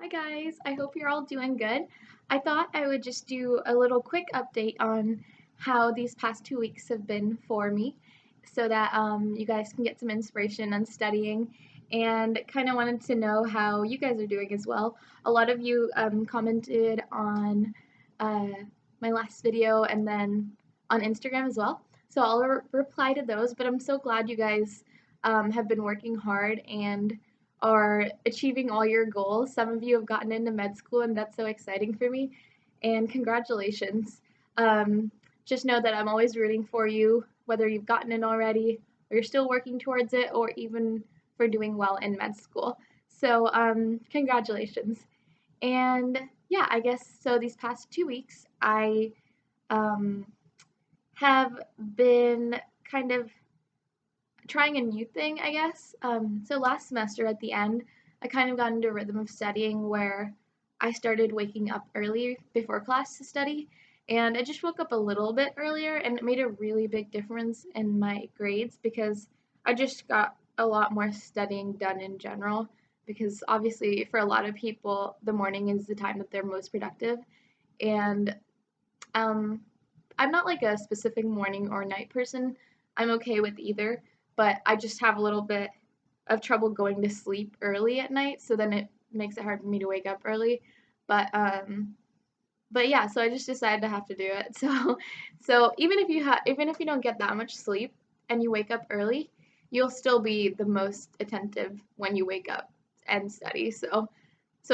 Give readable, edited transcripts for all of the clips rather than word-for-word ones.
Hi guys, I hope you're all doing good. I thought I would just do a little quick update on how these past 2 weeks have been for me so that you guys can get some inspiration on studying and kind of wanted to know how you guys are doing as well. A lot of you commented on uh, my last video and then on Instagram as well. So I'll reply to those, but I'm so glad you guys have been working hard and are achieving all your goals. Some of you have gotten into med school, and that's so exciting for me. And congratulations. Um, just know that I'm always rooting for you, whether you've gotten in already, or you're still working towards it, or even for doing well in med school. So, congratulations. And yeah, I guess so. These past 2 weeks, I um, have been kind of trying a new thing, I guess. So last semester at the end, I kind of got into a rhythm of studying where I started waking up early before class to study, and I just woke up a little bit earlier, and it made a really big difference in my grades because I just got a lot more studying done in general. Because obviously, for a lot of people, the morning is the time that they're most productive, and um, I'm not like a specific morning or night person. I'm okay with either, but I just have a little bit of trouble going to sleep early at night, so then it makes it hard for me to wake up early. But but yeah, so I just decided to have to do it. So even if you don't get that much sleep and you wake up early, you'll still be the most attentive when you wake up and study. So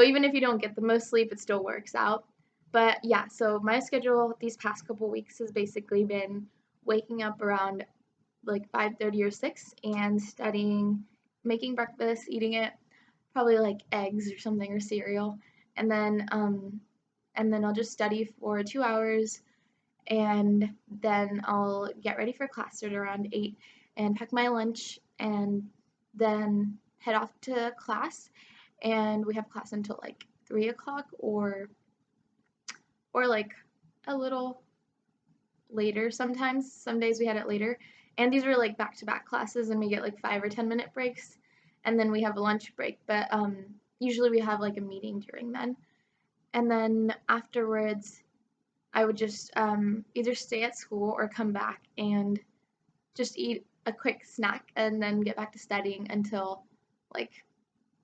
even if you don't get the most sleep, it still works out. But yeah, so my schedule these past couple weeks has basically been waking up around like 5:30 or 6 and studying, making breakfast, eating it, probably like eggs or something or cereal, and then I'll just study for 2 hours, and then I'll get ready for class at around 8 and pack my lunch and then head off to class. And we have class until like 3 o'clock or like a little later sometimes. Some days we had it later. And these were like back to back classes, and we get like 5 or 10 minute breaks. And then we have a lunch break, but usually we have like a meeting during then. And then afterwards, I would just either stay at school or come back and just eat a quick snack and then get back to studying until like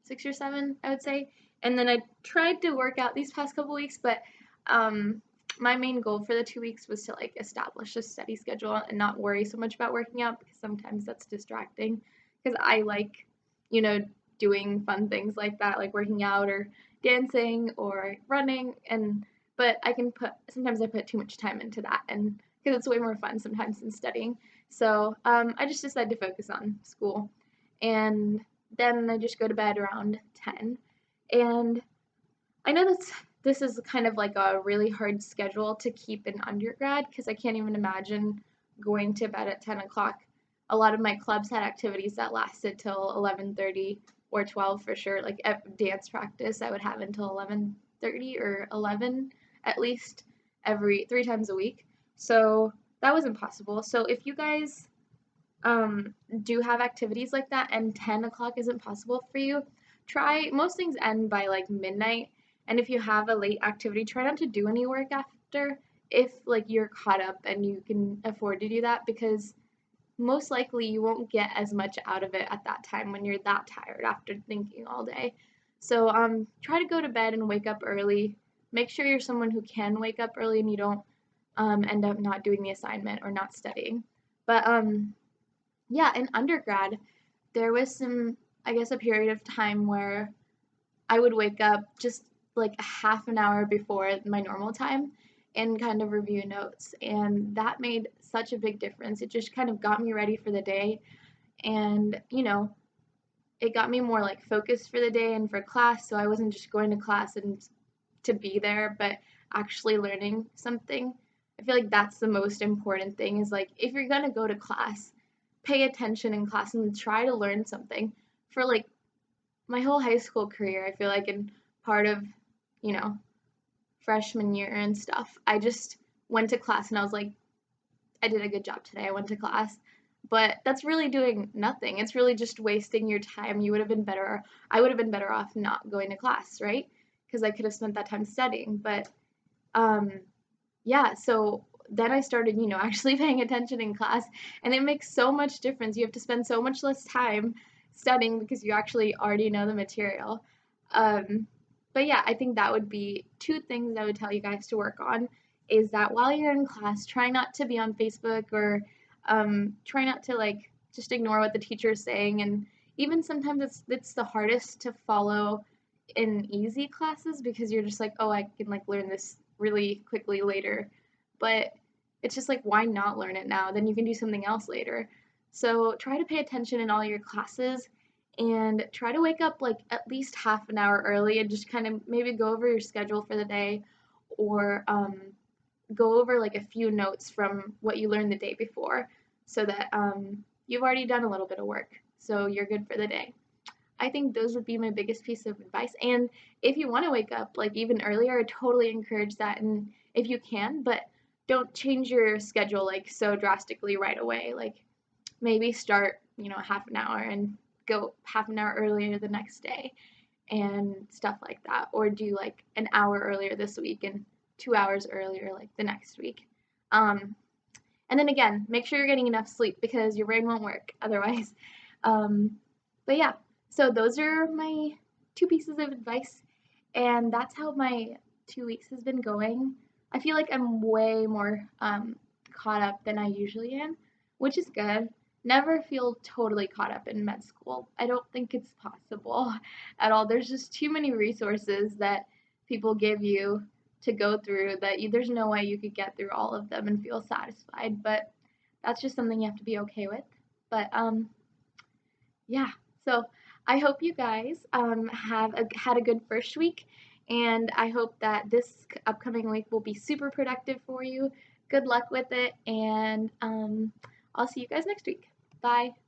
6 or 7, I would say. And then I tried to work out these past couple weeks, but um, my main goal for the 2 weeks was to like establish a steady schedule and not worry so much about working out because sometimes that's distracting. Because I like, you know, doing fun things like that, like working out or dancing or running, and but I can put sometimes I put too much time into that, and because it's way more fun sometimes than studying. So I just decided to focus on school, and then I just go to bed around 10. And I know this is kind of like a really hard schedule to keep in undergrad because I can't even imagine going to bed at 10 o'clock. A lot of my clubs had activities that lasted till 11:30 or 12 for sure. Like dance practice, I would have until 11:30 or 11 at least every 3 times a week. So that was impossible. So if you guys do have activities like that and 10 o'clock isn't possible for you, try most things end by like midnight. And if you have a late activity, try not to do any work after if like you're caught up and you can afford to do that because most likely you won't get as much out of it at that time when you're that tired after thinking all day. So try to go to bed and wake up early. Make sure you're someone who can wake up early and you don't end up not doing the assignment or not studying. But yeah, in undergrad, there was I guess, a period of time where I would wake up just like a half an hour before my normal time and kind of review notes. And that made such a big difference. It just kind of got me ready for the day. And, it got me more like focused for the day and for class. So I wasn't just going to class and to be there, but actually learning something. I feel like that's the most important thing is like if you're going to go to class, pay attention in class and try to learn something. For like my whole high school career, I feel like in part of, you know, freshman year and stuff, I just went to class and I was like, I did a good job today. I went to class. But that's really doing nothing. It's really just wasting your time. You would have been better. I would have been better off not going to class, right? because I could have spent that time studying. But um, yeah, so then I started, actually paying attention in class, and it makes so much difference. You have to spend so much less time studying because you actually already know the material. Um, but yeah, I think that would be two things I would tell you guys to work on is that while you're in class, try not to be on Facebook or try not to like just ignore what the teacher is saying. And even sometimes it's the hardest to follow in easy classes because you're just like, oh, I can like learn this really quickly later. But it's just like, why not learn it now? Then you can do something else later. So try to pay attention in all your classes and try to wake up like at least half an hour early and just kind of maybe go over your schedule for the day or go over like a few notes from what you learned the day before so that you've already done a little bit of work. So you're good for the day. I think those would be my biggest piece of advice. And if you want to wake up like even earlier, I totally encourage that. And if you can, but don't change your schedule like so drastically right away. Like maybe start, half an hour and go half an hour earlier the next day and stuff like that. Or do like an hour earlier this week and 2 hours earlier like the next week. Um, and then again, make sure you're getting enough sleep because your brain won't work otherwise. Um, but yeah, so those are my two pieces of advice, and that's how my 2 weeks has been going. I feel like I'm way more caught up than I usually am, which is good. Never feel totally caught up in med school. I don't think it's possible at all. There's just too many resources that people give you to go through that there's no way you could get through all of them and feel satisfied. But that's just something you have to be okay with. But yeah. So I hope you guys had a good first week, and I hope that this upcoming week will be super productive for you. Good luck with it, and I'll see you guys next week. Bye.